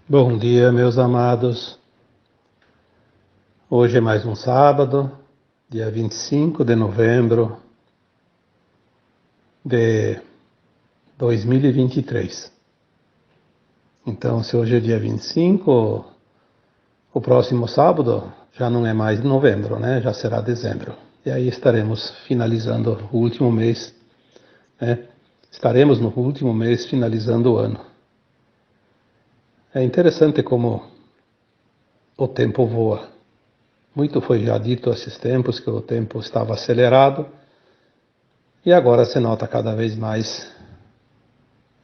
Bom dia, meus amados. Hoje é mais um sábado, dia 25 de novembro de 2023. Então, se hoje é dia 25, o próximo sábado já não é mais novembro, né? Já será dezembro. E aí estaremos finalizando o último mês, né? Estaremos no último mês finalizando o ano. É interessante como o tempo voa. Muito foi já dito esses tempos que o tempo estava acelerado e agora se nota cada vez mais.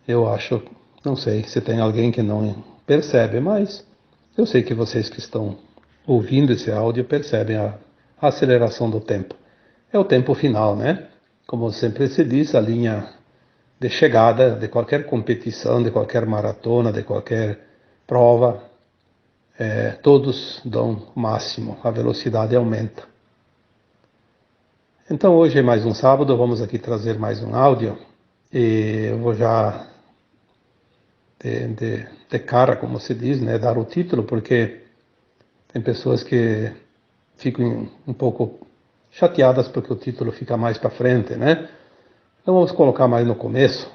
Eu acho, não sei se tem alguém que não percebe, mas eu sei que vocês que estão ouvindo esse áudio percebem a aceleração do tempo. É o tempo final, né? Como sempre se diz, a linha de chegada de qualquer competição, de qualquer maratona, de qualquer prova, todos dão o máximo, a velocidade aumenta. Então hoje é mais um sábado, vamos aqui trazer mais um áudio e eu vou já de cara, como se diz, né, dar o título, porque tem pessoas que ficam um pouco chateadas porque o título fica mais para frente, né? Então vamos colocar mais no começo.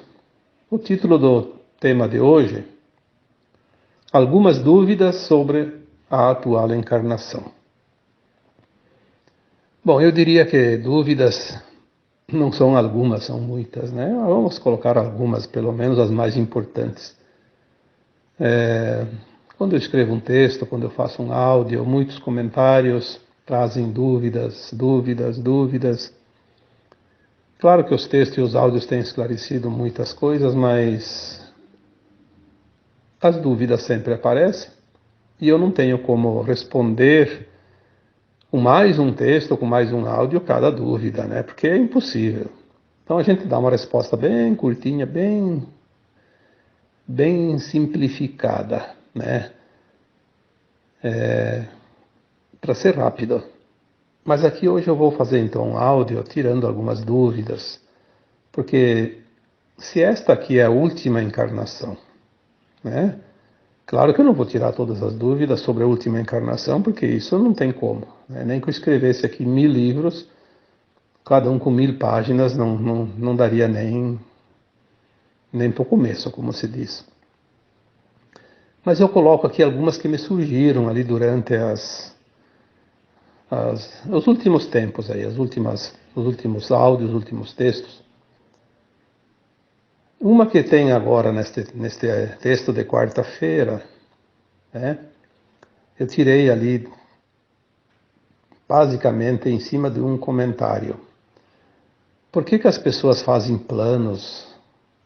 O título do tema de hoje: Algumas dúvidas sobre a atual encarnação. Bom, eu diria que dúvidas não são algumas, são muitas, né? Vamos colocar algumas, pelo menos as mais importantes. Quando eu escrevo um texto, quando eu faço um áudio, muitos comentários trazem dúvidas, dúvidas, dúvidas. Claro que os textos e os áudios têm esclarecido muitas coisas, mas as dúvidas sempre aparecem e eu não tenho como responder com mais um texto, com mais um áudio, cada dúvida, né? Porque é impossível. Então a gente dá uma resposta bem curtinha, bem simplificada, né? Para ser rápido. Mas aqui hoje eu vou fazer então um áudio tirando algumas dúvidas, porque se esta aqui é a última encarnação, né? Claro que eu não vou tirar todas as dúvidas sobre a última encarnação, porque isso não tem como, né? Nem que eu escrevesse aqui 1000 livros, cada um com 1000 páginas, não daria nem para o começo, como se diz. Mas eu coloco aqui algumas que me surgiram ali durante os últimos tempos aí, os últimos áudios, os últimos textos. Uma que tem agora neste texto de quarta-feira, né, eu tirei ali basicamente em cima de um comentário. Por que as pessoas fazem planos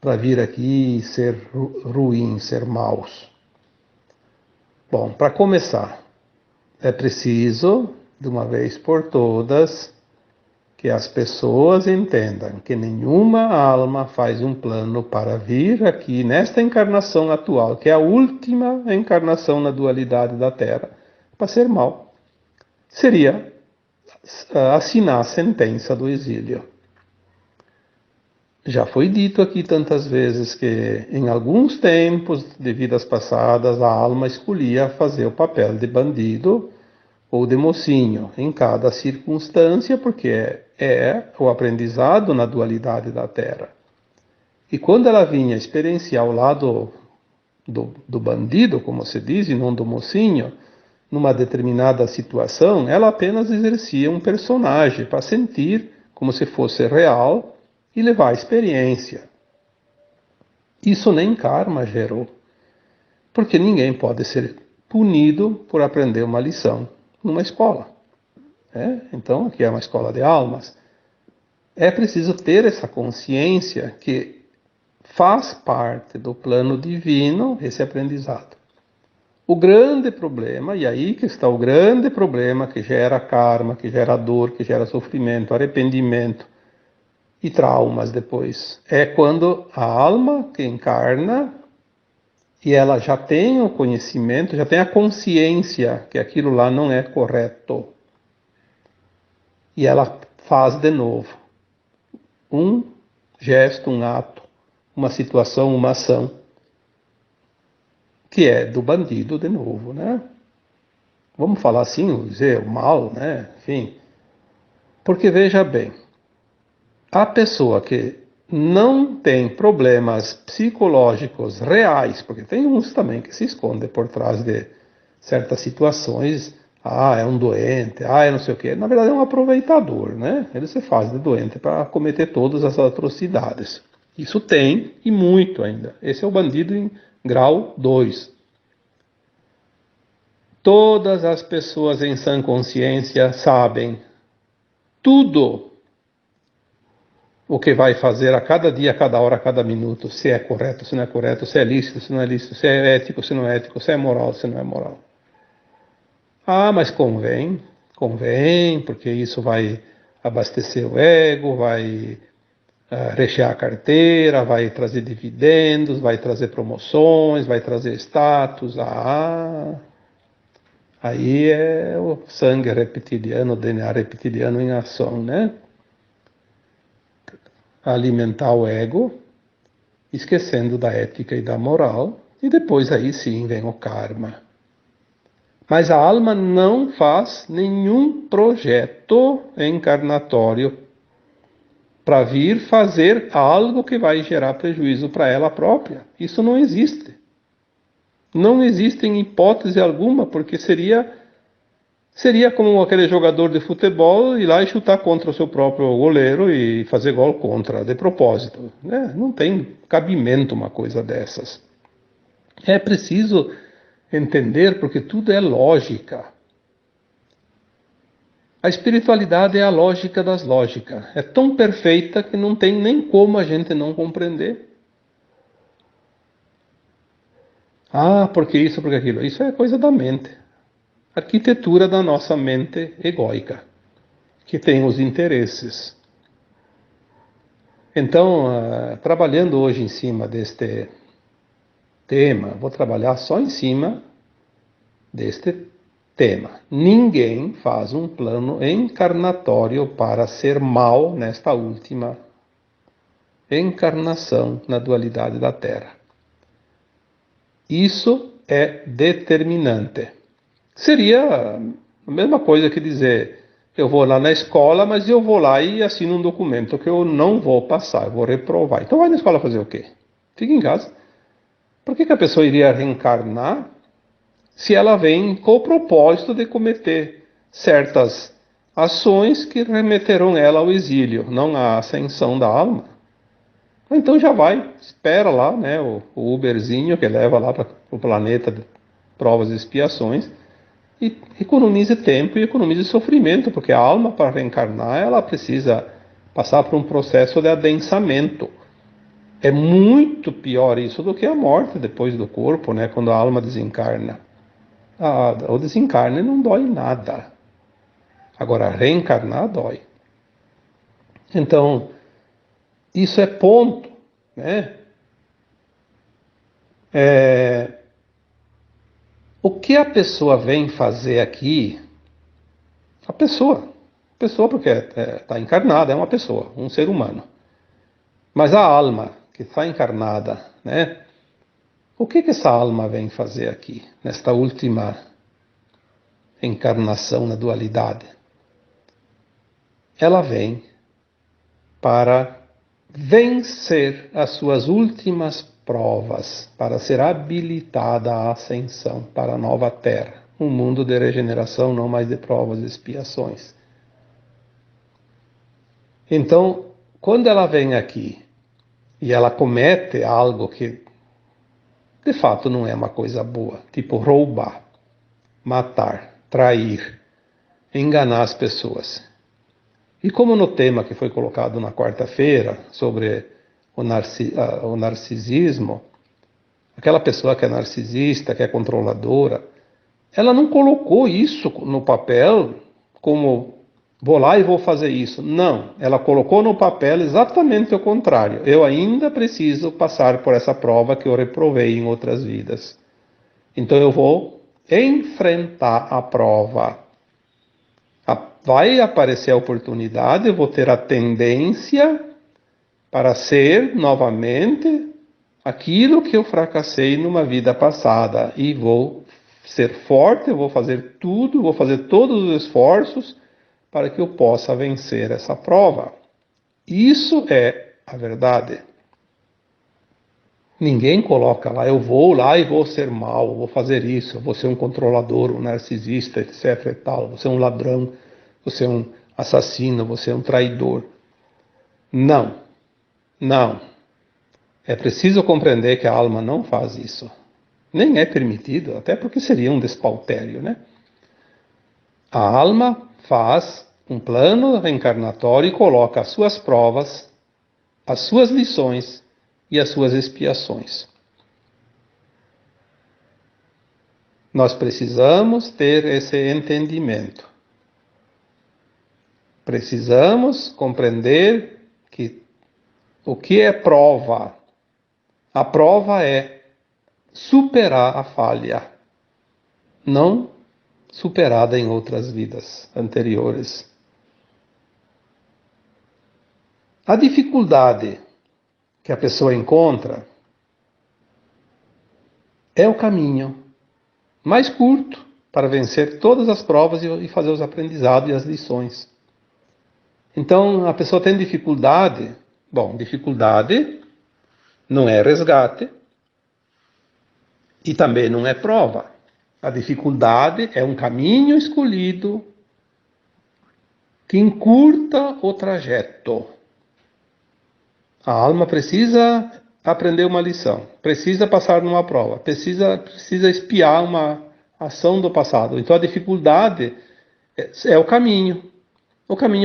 para vir aqui e ser ruins, ser maus? Bom, para começar, é preciso, de uma vez por todas, que as pessoas entendam que nenhuma alma faz um plano para vir aqui nesta encarnação atual, que é a última encarnação na dualidade da Terra, para ser mal. Seria assinar a sentença do exílio. Já foi dito aqui tantas vezes que, em alguns tempos de vidas passadas, a alma escolhia fazer o papel de bandido ou de mocinho em cada circunstância, porque é o aprendizado na dualidade da Terra. E quando ela vinha experienciar o lado do bandido, como se diz, e não do mocinho, numa determinada situação, ela apenas exercia um personagem para sentir como se fosse real e levar a experiência. Isso nem karma gerou, porque ninguém pode ser punido por aprender uma lição numa escola. Então, aqui é uma escola de almas. É preciso ter essa consciência que faz parte do plano divino esse aprendizado. O grande problema, e aí que está o grande problema que gera karma, que gera dor, que gera sofrimento, arrependimento e traumas depois, é quando a alma que encarna e ela já tem o conhecimento, já tem a consciência que aquilo lá não é correto. E ela faz de novo um gesto, um ato, uma situação, uma ação que é do bandido de novo, né? Vamos falar assim, dizer o mal, né? Enfim, porque veja bem, a pessoa que não tem problemas psicológicos reais, porque tem uns também que se escondem por trás de certas situações, é um doente, é não sei o quê. Na verdade é um aproveitador, né? Ele se faz de doente para cometer todas as atrocidades. Isso tem, e muito ainda. Esse é o bandido em grau 2. Todas as pessoas em sã consciência sabem tudo o que vai fazer a cada dia, a cada hora, a cada minuto, se é correto, se não é correto, se é lícito, se não é lícito, se é ético, se não é ético, se é moral, se não é moral. Mas convém, porque isso vai abastecer o ego, vai rechear a carteira, vai trazer dividendos, vai trazer promoções, vai trazer status. Aí é o sangue reptiliano, o DNA reptiliano em ação, né? Alimentar o ego, esquecendo da ética e da moral, e depois aí sim vem o karma. Mas a alma não faz nenhum projeto encarnatório para vir fazer algo que vai gerar prejuízo para ela própria. Isso não existe. Não existe em hipótese alguma, porque seria como aquele jogador de futebol ir lá e chutar contra o seu próprio goleiro e fazer gol contra, de propósito, né? Não tem cabimento uma coisa dessas. É preciso entender, porque tudo é lógica. A espiritualidade é a lógica das lógicas. É tão perfeita que não tem nem como a gente não compreender. Porque isso, porque aquilo. Isso é coisa da mente. Arquitetura da nossa mente egóica, que tem os interesses. Então, trabalhando hoje em cima deste tema, vou trabalhar só em cima deste tema. Ninguém faz um plano encarnatório para ser mal nesta última encarnação na dualidade da Terra. Isso é determinante. Seria a mesma coisa que dizer, eu vou lá na escola, mas eu vou lá e assino um documento que eu não vou passar, eu vou reprovar. Então vai na escola fazer o quê? Fica em casa. Por que a pessoa iria reencarnar se ela vem com o propósito de cometer certas ações que remeterão ela ao exílio, não à ascensão da alma? Então já vai, espera lá, né, o Uberzinho que leva lá para o planeta de provas e expiações, e economize tempo e economize sofrimento, porque a alma, para reencarnar, ela precisa passar por um processo de adensamento. É muito pior isso do que a morte depois do corpo, né, quando a alma desencarna. O desencarne não dói nada. Agora, reencarnar dói. Então, isso é ponto, né? O que a pessoa vem fazer aqui, a pessoa porque está encarnada, é uma pessoa, um ser humano. Mas a alma que está encarnada, né? O que essa alma vem fazer aqui, nesta última encarnação na dualidade? Ela vem para vencer as suas últimas provas, para ser habilitada à ascensão para a nova terra, um mundo de regeneração, não mais de provas e expiações. Então, quando ela vem aqui e ela comete algo que de fato não é uma coisa boa, tipo roubar, matar, trair, enganar as pessoas. E como no tema que foi colocado na quarta-feira sobre o narcisismo, aquela pessoa que é narcisista, que é controladora, ela não colocou isso no papel como vou lá e vou fazer isso. Não, ela colocou no papel exatamente o contrário. Eu ainda preciso passar por essa prova que eu reprovei em outras vidas. Então eu vou enfrentar a prova. Vai aparecer a oportunidade, eu vou ter a tendência para ser novamente aquilo que eu fracassei numa vida passada e vou ser forte, eu vou fazer tudo, vou fazer todos os esforços para que eu possa vencer essa prova. Isso é a verdade. Ninguém coloca lá, eu vou lá e vou ser mal, vou fazer isso, vou ser um controlador, um narcisista, etc e tal, vou ser um ladrão, vou ser um assassino, vou ser um traidor. Não, não. É preciso compreender que a alma não faz isso. Nem é permitido, até porque seria um despautério, né? A alma faz um plano reencarnatório e coloca as suas provas, as suas lições e as suas expiações. Nós precisamos ter esse entendimento. Precisamos compreender que o que é prova? A prova é superar a falha, não superada em outras vidas anteriores. A dificuldade que a pessoa encontra é o caminho mais curto para vencer todas as provas e fazer os aprendizados e as lições. Então, a pessoa tem dificuldade. Bom, dificuldade não é resgate e também não é prova. A dificuldade é um caminho escolhido que encurta o trajeto. A alma precisa aprender uma lição, precisa passar numa prova, precisa expiar uma ação do passado. Então a dificuldade é o caminho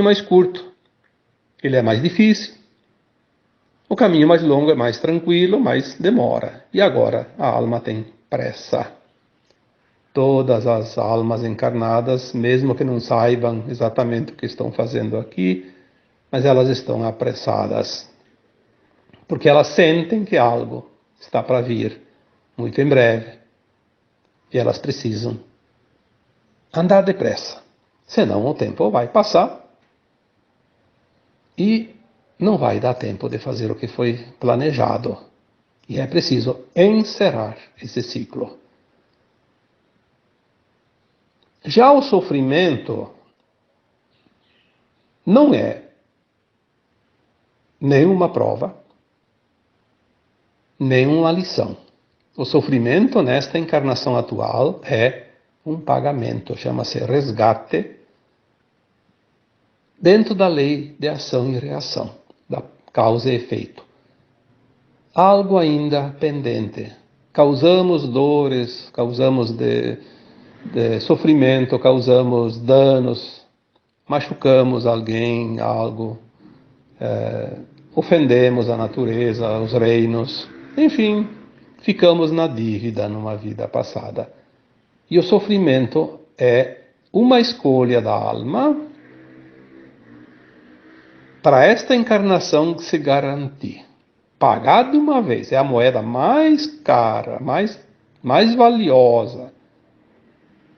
mais curto. Ele é mais difícil. O caminho mais longo é mais tranquilo, mas demora. E agora a alma tem pressa. Todas as almas encarnadas, mesmo que não saibam exatamente o que estão fazendo aqui, mas elas estão apressadas. Porque elas sentem que algo está para vir muito em breve. E elas precisam andar depressa. Senão o tempo vai passar e não vai dar tempo de fazer o que foi planejado. E é preciso encerrar esse ciclo. Já o sofrimento não é nenhuma prova, nenhuma lição. O sofrimento nesta encarnação atual é um pagamento, chama-se resgate, dentro da lei de ação e reação, da causa e efeito. Algo ainda pendente. Causamos dores, causamos de sofrimento, causamos danos, machucamos alguém, algo, ofendemos a natureza, os reinos, enfim, ficamos na dívida numa vida passada. E o sofrimento é uma escolha da alma para esta encarnação se garantir. Pagar de uma vez é a moeda mais cara, mais valiosa,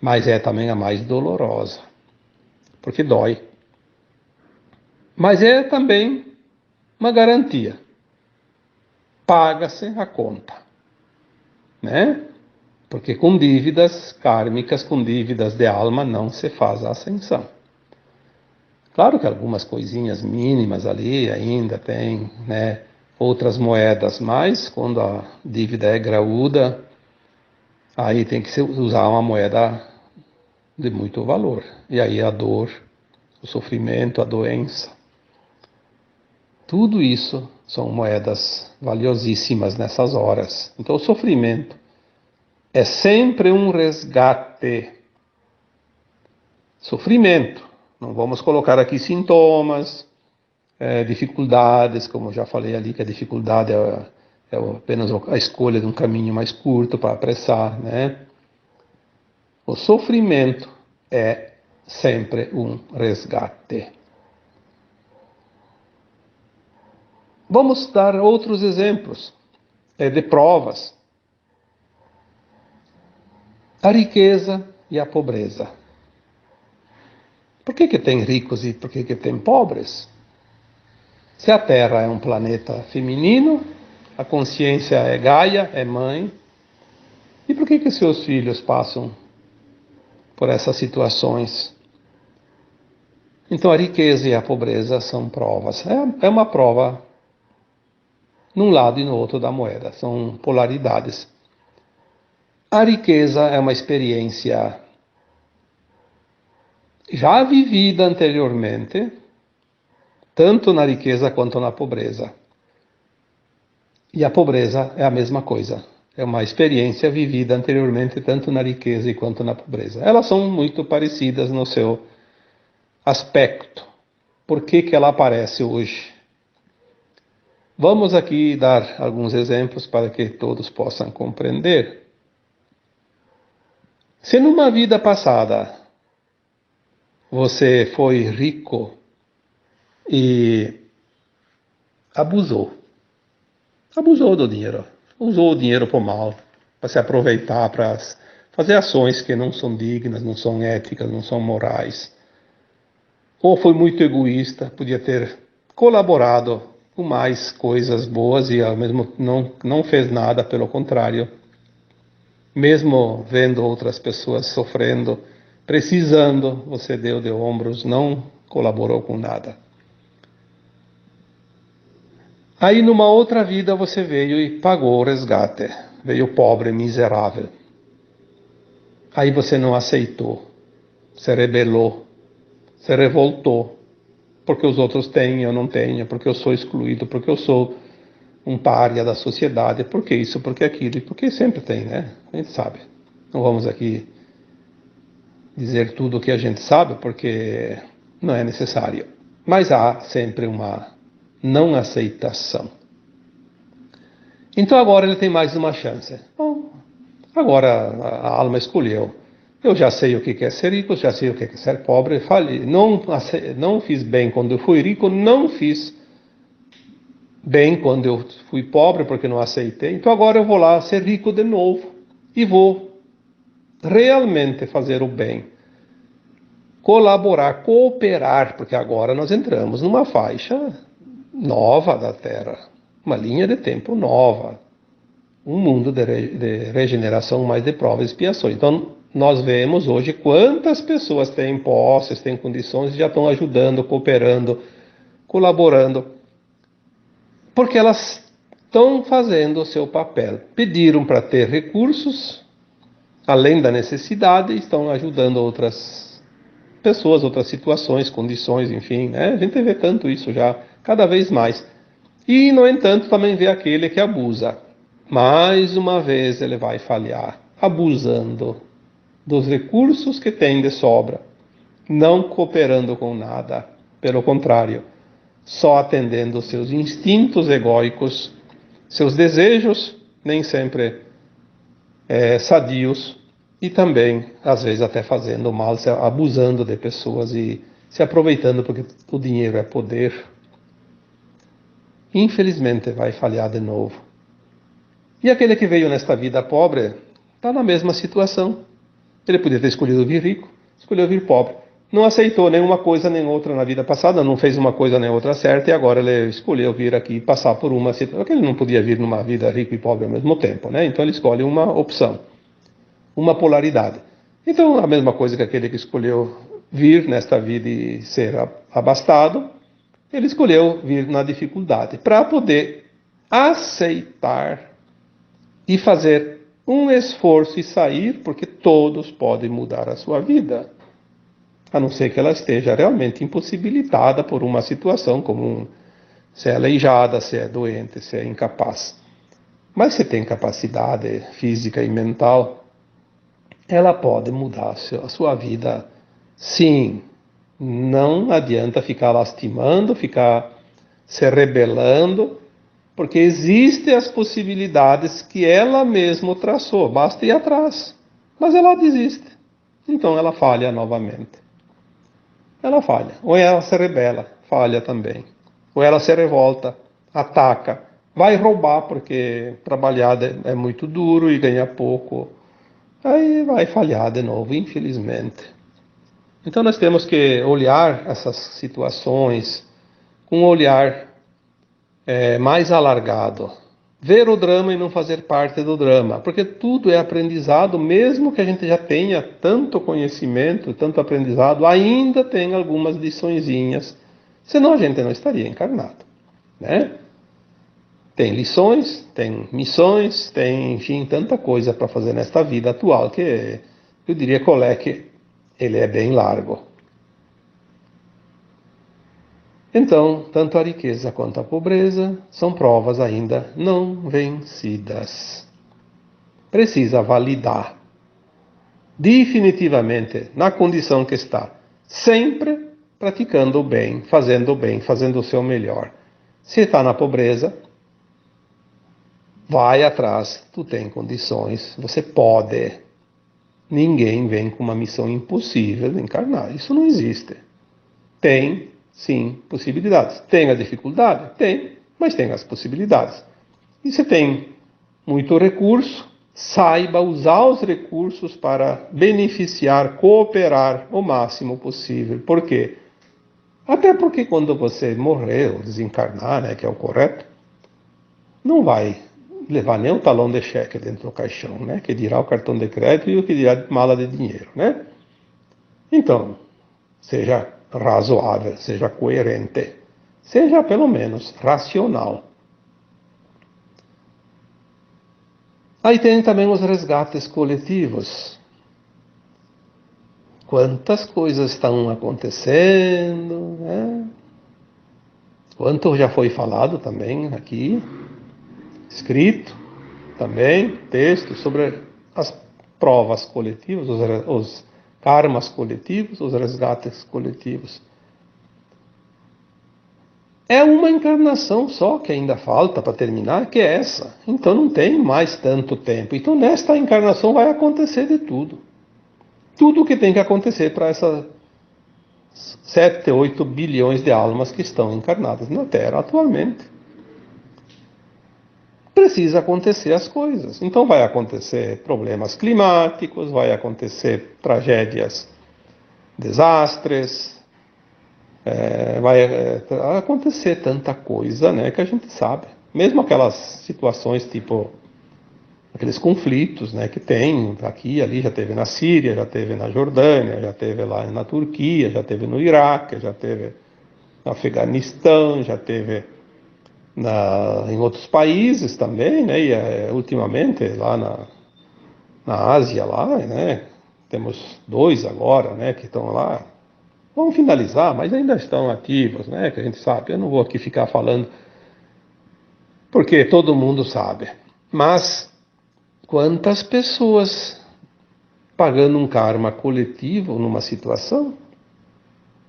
mas é também a mais dolorosa, porque dói. Mas é também uma garantia. Paga-se a conta, né? Porque com dívidas kármicas, com dívidas de alma, não se faz a ascensão. Claro que algumas coisinhas mínimas ali ainda tem, né, outras moedas, mas quando a dívida é graúda, aí tem que se usar uma moeda de muito valor. E aí a dor, o sofrimento, a doença, tudo isso são moedas valiosíssimas nessas horas. Então o sofrimento é sempre um resgate. Sofrimento. Não vamos colocar aqui sintomas, dificuldades, como já falei ali, que a dificuldade é apenas a escolha de um caminho mais curto para apressar, né? O sofrimento é sempre um resgate. Vamos dar outros exemplos de provas. A riqueza e a pobreza. Por que tem ricos e por que tem pobres? Se a Terra é um planeta feminino, a consciência é Gaia, é mãe. E por que seus filhos passam por essas situações? Então a riqueza e a pobreza são provas. É uma prova num lado e no outro da moeda, são polaridades. A riqueza é uma experiência já vivida anteriormente, tanto na riqueza quanto na pobreza. E a pobreza é a mesma coisa. É uma experiência vivida anteriormente, tanto na riqueza quanto na pobreza. Elas são muito parecidas no seu aspecto. Por que ela aparece hoje? Vamos aqui dar alguns exemplos para que todos possam compreender. Se numa vida passada você foi rico e abusou do dinheiro, usou o dinheiro para o mal, para se aproveitar, para fazer ações que não são dignas, não são éticas, não são morais. Ou foi muito egoísta, podia ter colaborado com mais coisas boas e ao mesmo não fez nada, pelo contrário. Mesmo vendo outras pessoas sofrendo, precisando, você deu de ombros, não colaborou com nada. Aí numa outra vida você veio e pagou o resgate, veio pobre, miserável. Aí você não aceitou, se rebelou, se revoltou, porque os outros têm, eu não tenho, porque eu sou excluído, porque eu sou um pária da sociedade, porque isso, porque aquilo, e porque sempre tem, né? A gente sabe. Não vamos aqui dizer tudo o que a gente sabe, porque não é necessário. Mas há sempre uma não aceitação. Então agora ele tem mais uma chance. Bom, agora a alma escolheu. Eu já sei o que é ser rico, já sei o que é ser pobre. Falei, não fiz bem quando eu fui rico, não fiz bem quando eu fui pobre porque não aceitei. Então agora eu vou lá ser rico de novo e vou realmente fazer o bem. Colaborar, cooperar, porque agora nós entramos numa faixa nova da Terra, uma linha de tempo nova, um mundo de regeneração, mais de provas e expiações. Então, nós vemos hoje quantas pessoas têm posses, têm condições e já estão ajudando, cooperando, colaborando, porque elas estão fazendo o seu papel. Pediram para ter recursos, além da necessidade, e estão ajudando outras pessoas, outras situações, condições, enfim, né? A gente vê tanto isso já, cada vez mais. E, no entanto, também vê aquele que abusa. Mais uma vez ele vai falhar, abusando dos recursos que tem de sobra, não cooperando com nada, pelo contrário, só atendendo os seus instintos egóicos, seus desejos, nem sempre sadios, e também, às vezes, até fazendo mal, abusando de pessoas e se aproveitando porque o dinheiro é poder. Infelizmente vai falhar de novo. E aquele que veio nesta vida pobre está na mesma situação. Ele podia ter escolhido vir rico, escolheu vir pobre. Não aceitou nenhuma coisa nem outra na vida passada, não fez uma coisa nem outra certa, e agora ele escolheu vir aqui e passar por uma situação. Porque ele não podia vir numa vida rico e pobre ao mesmo tempo, né? Então ele escolhe uma opção, uma polaridade. Então a mesma coisa que aquele que escolheu vir nesta vida e ser abastado, ele escolheu vir na dificuldade, para poder aceitar e fazer um esforço e sair, porque todos podem mudar a sua vida, a não ser que ela esteja realmente impossibilitada por uma situação como se é aleijada, se é doente, se é incapaz. Mas se tem capacidade física e mental, ela pode mudar a sua vida, sim. Não adianta ficar lastimando, ficar se rebelando, porque existem as possibilidades que ela mesma traçou, basta ir atrás. Mas ela desiste, então ela falha novamente. Ela falha, ou ela se rebela, falha também. Ou ela se revolta, ataca, vai roubar porque trabalhar é muito duro e ganha pouco. Aí vai falhar de novo, infelizmente. Então nós temos que olhar essas situações com um olhar mais alargado, ver o drama e não fazer parte do drama, porque tudo é aprendizado, mesmo que a gente já tenha tanto conhecimento, tanto aprendizado, ainda tem algumas liçõezinhas, senão a gente não estaria encarnado, né? Tem lições, tem missões, tem, enfim, tanta coisa para fazer nesta vida atual que eu diria que o leque ele é bem largo. Então, tanto a riqueza quanto a pobreza são provas ainda não vencidas. Precisa validar definitivamente na condição que está, sempre praticando o bem, fazendo o seu melhor. Se está na pobreza, vai atrás, tu tem condições, você pode. Ninguém vem com uma missão impossível de encarnar, isso não existe. Tem, sim, possibilidades. Tem a dificuldade? Tem, mas tem as possibilidades. E se tem muito recurso, saiba usar os recursos para beneficiar, cooperar o máximo possível. Por quê? Até porque quando você morrer ou desencarnar, né, que é o correto, não vai levar nem o talão de cheque dentro do caixão, né, que dirá o cartão de crédito e o que dirá mala de dinheiro, né? Então, seja razoável, seja coerente, seja pelo menos racional. Aí tem também os resgates coletivos. Quantas coisas estão acontecendo, né? Quanto já foi falado também aqui, escrito também, texto sobre as provas coletivas, os karmas coletivos, os resgates coletivos. É uma encarnação só que ainda falta para terminar, que é essa. Então não tem mais tanto tempo. Então nesta encarnação vai acontecer de tudo. Tudo o que tem que acontecer para essas 7, 8 bilhões de almas que estão encarnadas na Terra atualmente. Precisa acontecer as coisas. Então vai acontecer problemas climáticos, vai acontecer tragédias, desastres, vai acontecer tanta coisa, né, que a gente sabe. Mesmo aquelas situações tipo aqueles conflitos, né, que tem aqui e ali, já teve na Síria, já teve na Jordânia, já teve lá na Turquia, já teve no Iraque, já teve no Afeganistão, já teve em outros países também, né, e ultimamente lá na Ásia lá, né, temos 2 agora, né, que estão lá. Vão finalizar, mas ainda estão ativos, né, que a gente sabe. Eu não vou aqui ficar falando, porque todo mundo sabe. Mas quantas pessoas pagando um karma coletivo numa situação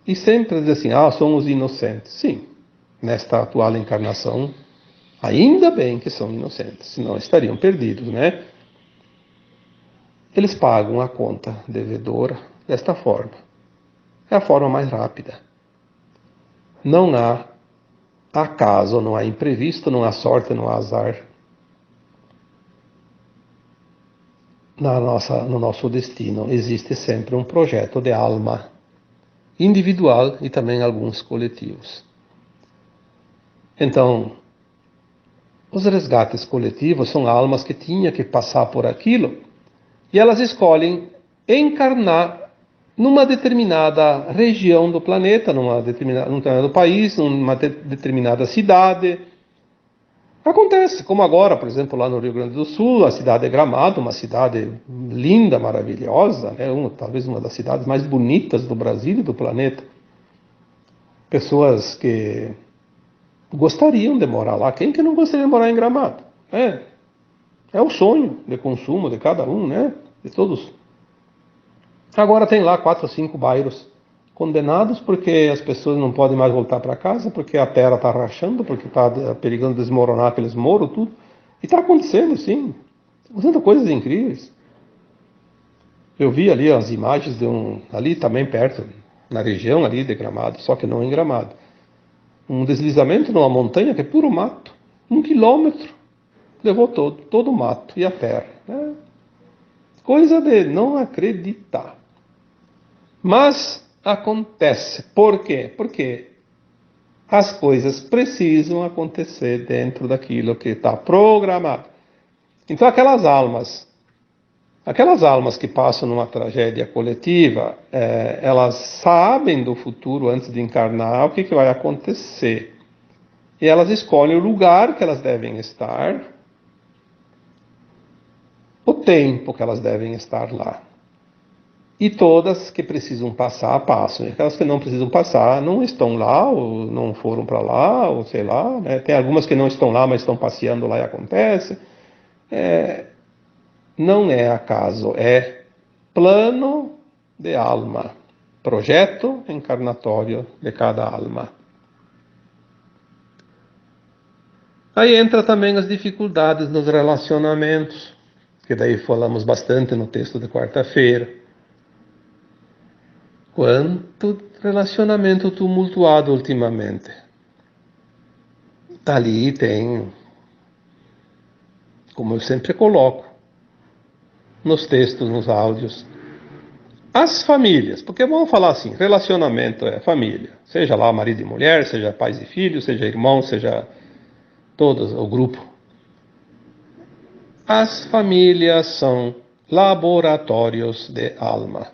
e sempre diz assim, somos inocentes. Sim, nesta atual encarnação, ainda bem que são inocentes, senão estariam perdidos, né? Eles pagam a conta devedora desta forma. É a forma mais rápida. Não há acaso, não há imprevisto, não há sorte, não há azar no nosso destino. Existe sempre um projeto de alma individual e também alguns coletivos. Então, os resgates coletivos são almas que tinham que passar por aquilo e elas escolhem encarnar numa determinada região do planeta, num determinado país, numa determinada cidade. Acontece, como agora, por exemplo, lá no Rio Grande do Sul, a cidade de Gramado, uma cidade linda, maravilhosa, né? Talvez uma das cidades mais bonitas do Brasil e do planeta. Pessoas que gostariam de morar lá. Quem que não gostaria de morar em Gramado? É o sonho de consumo de cada um, né? De todos. Agora tem lá 4 ou 5 bairros condenados porque as pessoas não podem mais voltar para casa, porque a terra está rachando, porque está perigando desmoronar aqueles moros, tudo. E está acontecendo, sim. Fazendo coisas incríveis. Eu vi ali as imagens ali também perto, na região ali de Gramado, só que não em Gramado. Um deslizamento numa montanha que é puro mato. 1 quilômetro. Levou todo o mato e a terra. Coisa de não acreditar. Mas acontece. Por quê? Porque as coisas precisam acontecer dentro daquilo que está programado. Então aquelas almas que passam numa tragédia coletiva, elas sabem do futuro antes de encarnar o que vai acontecer. E elas escolhem o lugar que elas devem estar, o tempo que elas devem estar lá. E todas que precisam passar, passam. E aquelas que não precisam passar, não estão lá, ou não foram para lá, ou sei lá. Né? Tem algumas que não estão lá, mas estão passeando lá e acontece. Não é acaso, é plano de alma. Projeto encarnatório de cada alma. Aí entra também as dificuldades nos relacionamentos, que daí falamos bastante no texto de quarta-feira. Quanto relacionamento tumultuado ultimamente. Ali tem, como eu sempre coloco, nos textos, nos áudios, as famílias, porque vamos falar assim, relacionamento é família, seja lá marido e mulher, seja pais e filhos, seja irmão, seja todos, o grupo. As famílias são laboratórios de alma.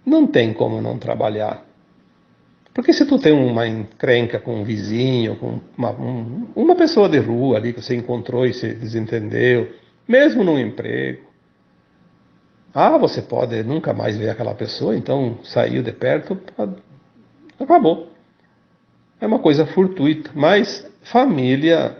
Não tem como não trabalhar. Porque se tu tem uma encrenca com um vizinho, com uma pessoa de rua ali que você encontrou e se desentendeu, mesmo num emprego, você pode nunca mais ver aquela pessoa, então saiu de perto, acabou. É uma coisa fortuita, mas família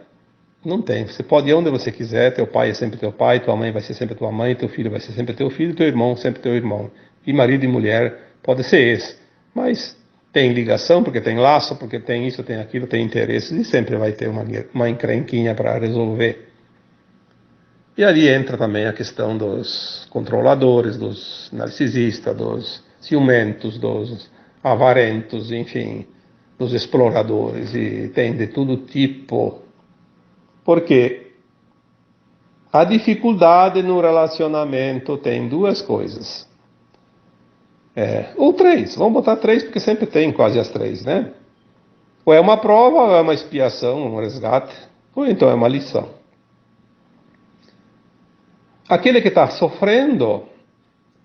não tem. Você pode ir onde você quiser, teu pai é sempre teu pai, tua mãe vai ser sempre tua mãe, teu filho vai ser sempre teu filho, teu irmão sempre teu irmão. E marido e mulher pode ser esse. Mas tem ligação, porque tem laço, porque tem isso, tem aquilo, tem interesses, e sempre vai ter uma encrenquinha para resolver. E ali entra também a questão dos controladores, dos narcisistas, dos ciumentos, dos avarentos, enfim, dos exploradores, e tem de todo tipo. Porque a dificuldade no relacionamento tem duas coisas. Ou três, vamos botar três, porque sempre tem quase as três, né? Ou é uma prova, ou é uma expiação, um resgate, ou então é uma lição. Aquele que está sofrendo,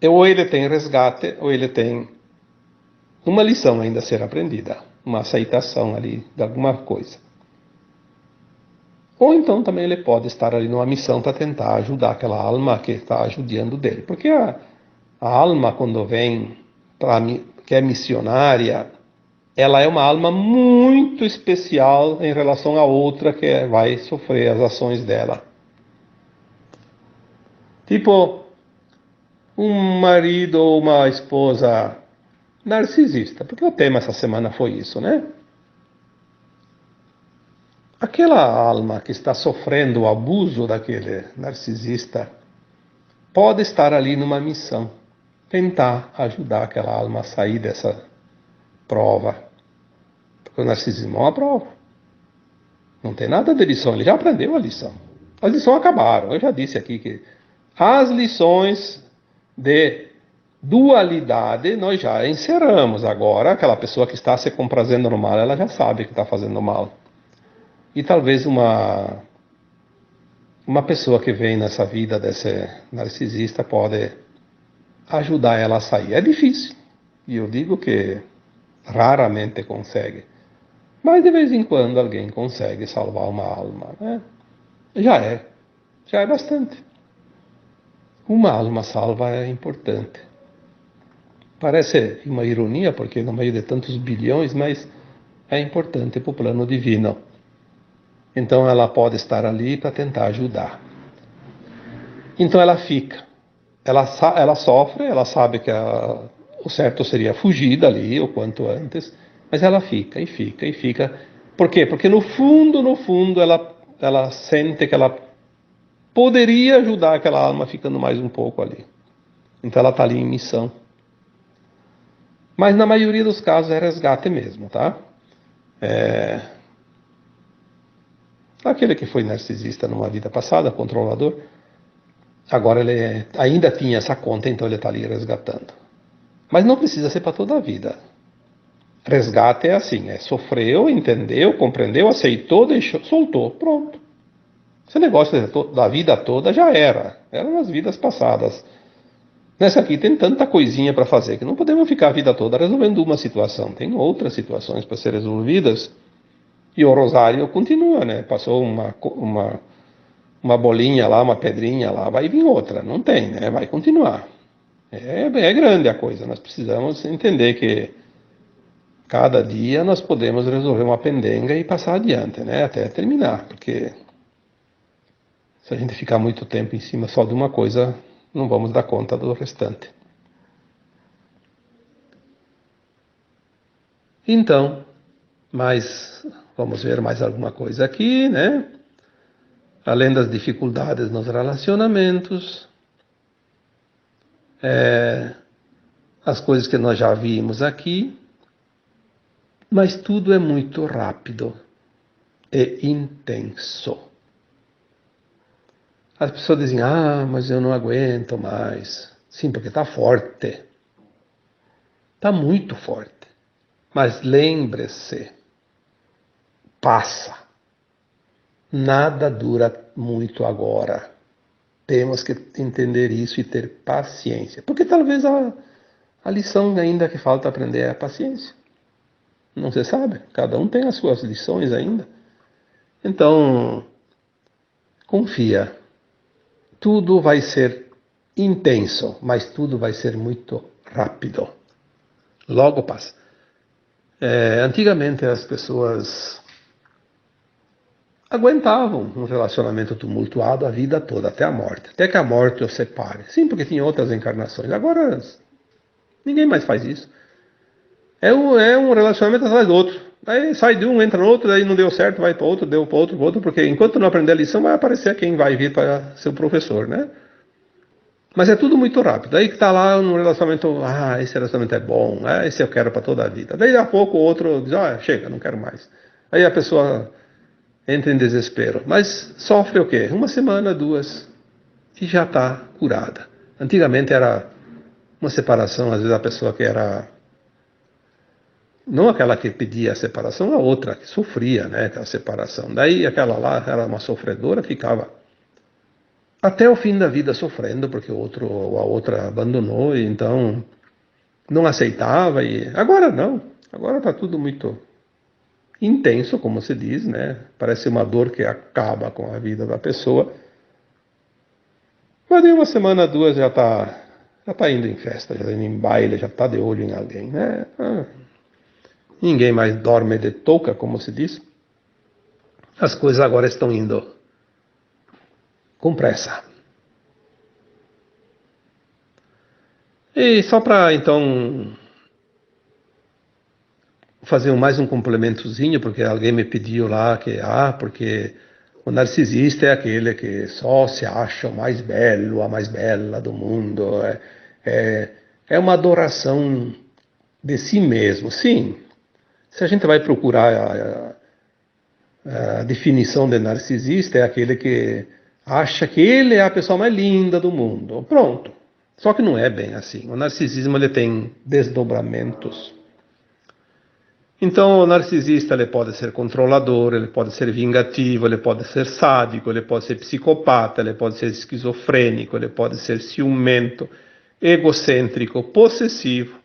ou ele tem resgate, ou ele tem uma lição ainda a ser aprendida, uma aceitação ali de alguma coisa. Ou então também ele pode estar ali numa missão para tentar ajudar aquela alma que está judiando dele. Porque a alma, quando vem, que é missionária, ela é uma alma muito especial em relação à outra que vai sofrer as ações dela. Tipo, um marido ou uma esposa narcisista, porque o tema essa semana foi isso, né? Aquela alma que está sofrendo o abuso daquele narcisista pode estar ali numa missão, tentar ajudar aquela alma a sair dessa prova. Porque o narcisismo é uma prova. Não tem nada de lição, ele já aprendeu a lição. As lições acabaram, eu já disse aqui que as lições de dualidade nós já encerramos. Agora, aquela pessoa que está se comprazendo no mal, ela já sabe que está fazendo mal. E talvez uma pessoa que vem nessa vida desse narcisista pode ajudar ela a sair. É difícil, e eu digo que raramente consegue. Mas de vez em quando alguém consegue salvar uma alma, né? Já é bastante. Uma alma salva é importante. Parece uma ironia, porque no meio de tantos bilhões, mas é importante para o plano divino. Então ela pode estar ali para tentar ajudar. Então ela fica. Ela sofre, ela sabe que o certo seria fugir dali o quanto antes, mas ela fica e fica e fica. Por quê? Porque no fundo, ela sente que ela poderia ajudar aquela alma ficando mais um pouco ali. Então ela está ali em missão. Mas na maioria dos casos é resgate mesmo, tá? Aquele que foi narcisista numa vida passada, controlador, agora ele ainda tinha essa conta, então ele está ali resgatando. Mas não precisa ser para toda a vida. Resgate é assim, sofreu, entendeu, compreendeu, aceitou, deixou, soltou, pronto. Esse negócio da vida toda já era nas vidas passadas. Nessa aqui tem tanta coisinha para fazer que não podemos ficar a vida toda resolvendo uma situação. Tem outras situações para ser resolvidas e o rosário continua, né? Passou uma bolinha lá, uma pedrinha lá, vai vir outra. Não tem, né? Vai continuar. É grande a coisa. Nós precisamos entender que cada dia nós podemos resolver uma pendenga e passar adiante, né? Até terminar, porque se a gente ficar muito tempo em cima só de uma coisa, não vamos dar conta do restante. Então, vamos ver mais alguma coisa aqui, né? Além das dificuldades nos relacionamentos, as coisas que nós já vimos aqui, mas tudo é muito rápido e intenso. As pessoas dizem, mas eu não aguento mais. Sim, porque está forte. Está muito forte. Mas lembre-se, passa. Nada dura muito agora. Temos que entender isso e ter paciência. Porque talvez a lição ainda que falta aprender é a paciência. Não se sabe. Cada um tem as suas lições ainda. Então, confia. Tudo vai ser intenso, mas tudo vai ser muito rápido. Logo passa. Antigamente as pessoas aguentavam um relacionamento tumultuado a vida toda, até a morte. Até que a morte os separe. Sim, porque tinha outras encarnações. Agora, ninguém mais faz isso. É um relacionamento atrás do outro. Aí sai de um, entra no outro, daí não deu certo, vai para outro, deu para outro, porque enquanto não aprender a lição, vai aparecer quem vai vir para ser o professor, né? Mas é tudo muito rápido. Aí que está lá no relacionamento, esse relacionamento é bom, esse eu quero para toda a vida. Daí a pouco o outro diz, chega, não quero mais. Aí a pessoa entra em desespero. Mas sofre o quê? Uma semana, duas, e já está curada. Antigamente era uma separação, às vezes a pessoa que era, não aquela que pedia a separação, a outra que sofria, né, aquela separação. Daí aquela lá era uma sofredora, ficava até o fim da vida sofrendo, porque o outro ou a outra abandonou, e então não aceitava. E agora não, agora está tudo muito intenso, como se diz, né? Parece uma dor que acaba com a vida da pessoa. Mas em uma semana, duas já tá indo em festa, já está indo em baile, já está de olho em alguém, né? Ninguém mais dorme de touca, como se diz. As coisas agora estão indo com pressa. E só para então fazer mais um complementozinho, porque alguém me pediu lá que, porque o narcisista é aquele que só se acha o mais belo, a mais bela do mundo. É uma adoração de si mesmo. Sim, se a gente vai procurar a definição de narcisista, é aquele que acha que ele é a pessoa mais linda do mundo. Pronto. Só que não é bem assim. O narcisismo ele tem desdobramentos. Então, o narcisista ele pode ser controlador, ele pode ser vingativo, ele pode ser sádico, ele pode ser psicopata, ele pode ser esquizofrênico, ele pode ser ciumento, egocêntrico, possessivo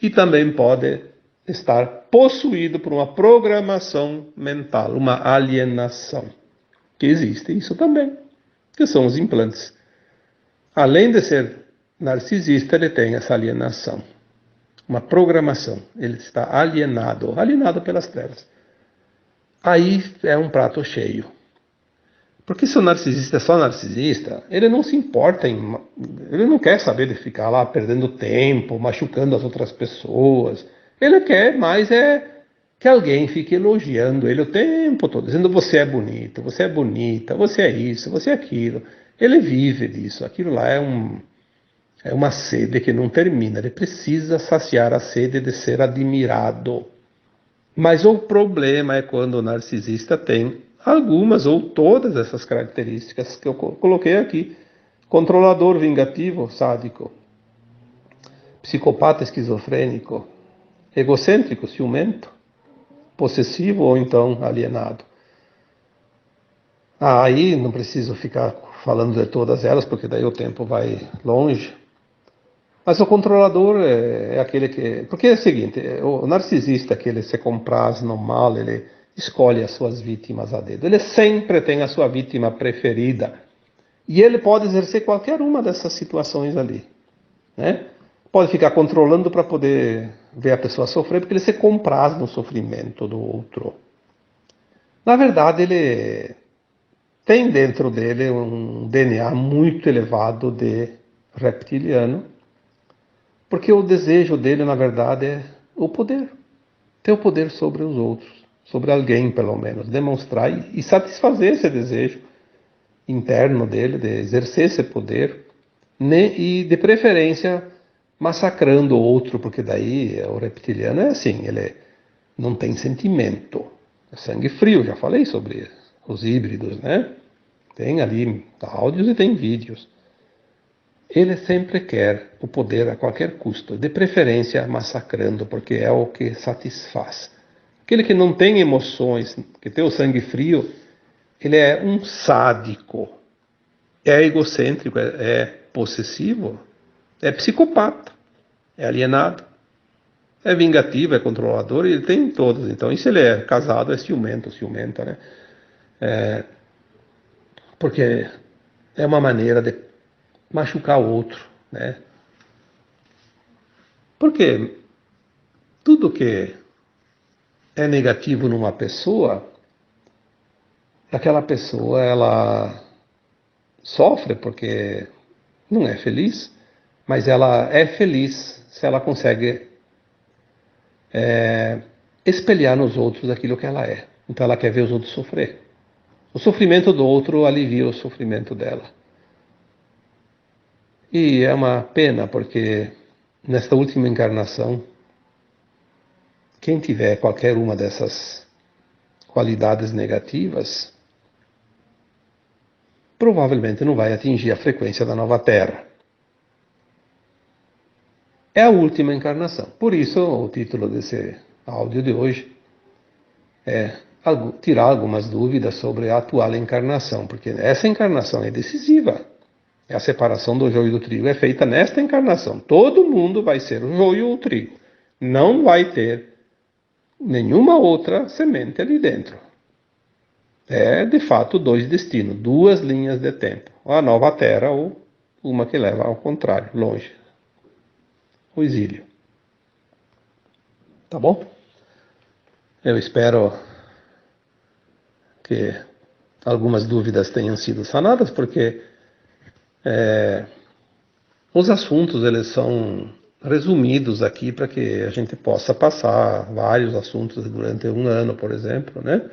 e também pode estar possuído por uma programação mental, uma alienação, que existe isso também, que são os implantes. Além de ser narcisista, ele tem essa alienação. Uma programação, ele está alienado pelas trevas. Aí é um prato cheio. Porque se o narcisista é só narcisista, ele não se importa ele não quer saber de ficar lá perdendo tempo, machucando as outras pessoas. Ele quer mais que alguém fique elogiando ele o tempo todo, dizendo você é bonito, você é bonita, você é isso, você é aquilo. Ele vive disso, aquilo lá é uma sede que não termina, ele precisa saciar a sede de ser admirado. Mas o problema é quando o narcisista tem algumas ou todas essas características que eu coloquei aqui. Controlador, vingativo, sádico, psicopata, esquizofrênico, egocêntrico, ciumento, possessivo ou então alienado. Aí não preciso ficar falando de todas elas, porque daí o tempo vai longe. Mas o controlador é aquele que... Porque é o seguinte, o narcisista que ele se compraz no mal, ele escolhe as suas vítimas a dedo. Ele sempre tem a sua vítima preferida. E ele pode exercer qualquer uma dessas situações ali, né? Pode ficar controlando para poder ver a pessoa sofrer, porque ele se compraz no sofrimento do outro. Na verdade, ele tem dentro dele um DNA muito elevado de reptiliano, porque o desejo dele, na verdade, é o poder. Ter o poder sobre os outros, sobre alguém, pelo menos. Demonstrar e satisfazer esse desejo interno dele, de exercer esse poder, né? E, de preferência, massacrando o outro, porque daí o reptiliano é assim, ele não tem sentimento. É sangue frio, já falei sobre os híbridos, né? Tem ali áudios e tem vídeos. Ele sempre quer o poder a qualquer custo, de preferência massacrando, porque é o que satisfaz. Aquele que não tem emoções, que tem o sangue frio, ele é um sádico, é egocêntrico, é possessivo, é psicopata, é alienado, é vingativo, é controlador, ele tem todos. Então, e se ele é casado, é ciumento, ciumenta, né? Porque é uma maneira de machucar o outro, né? Porque tudo que é negativo numa pessoa, aquela pessoa ela sofre porque não é feliz, mas ela é feliz se ela consegue espelhar nos outros aquilo que ela é. Então ela quer ver os outros sofrer. O sofrimento do outro alivia o sofrimento dela. E é uma pena porque nesta última encarnação, quem tiver qualquer uma dessas qualidades negativas, provavelmente não vai atingir a frequência da nova Terra. É a última encarnação. Por isso, o título desse áudio de hoje é tirar algumas dúvidas sobre a atual encarnação, porque essa encarnação é decisiva. A separação do joio e do trigo é feita nesta encarnação. Todo mundo vai ser o joio ou o trigo. Não vai ter nenhuma outra semente ali dentro. É, de fato, dois destinos, duas linhas de tempo. A nova terra ou uma que leva ao contrário, longe. O exílio. Tá bom? Eu espero que algumas dúvidas tenham sido sanadas, porque os assuntos eles são resumidos aqui para que a gente possa passar vários assuntos durante um ano, por exemplo, né?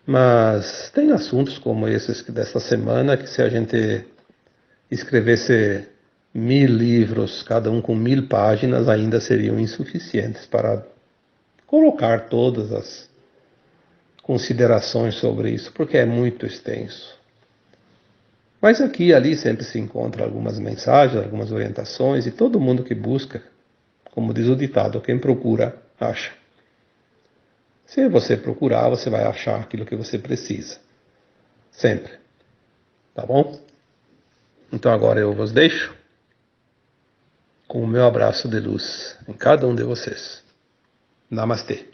Mas tem assuntos como esses dessa semana que se a gente escrevesse 1000 livros, cada um com 1000 páginas, ainda seriam insuficientes para colocar todas as considerações sobre isso, porque é muito extenso. Mas aqui e ali sempre se encontra algumas mensagens, algumas orientações, e todo mundo que busca, como diz o ditado, quem procura, acha. Se você procurar, você vai achar aquilo que você precisa. Sempre. Tá bom? Então agora eu vos deixo com o meu abraço de luz em cada um de vocês. Namastê.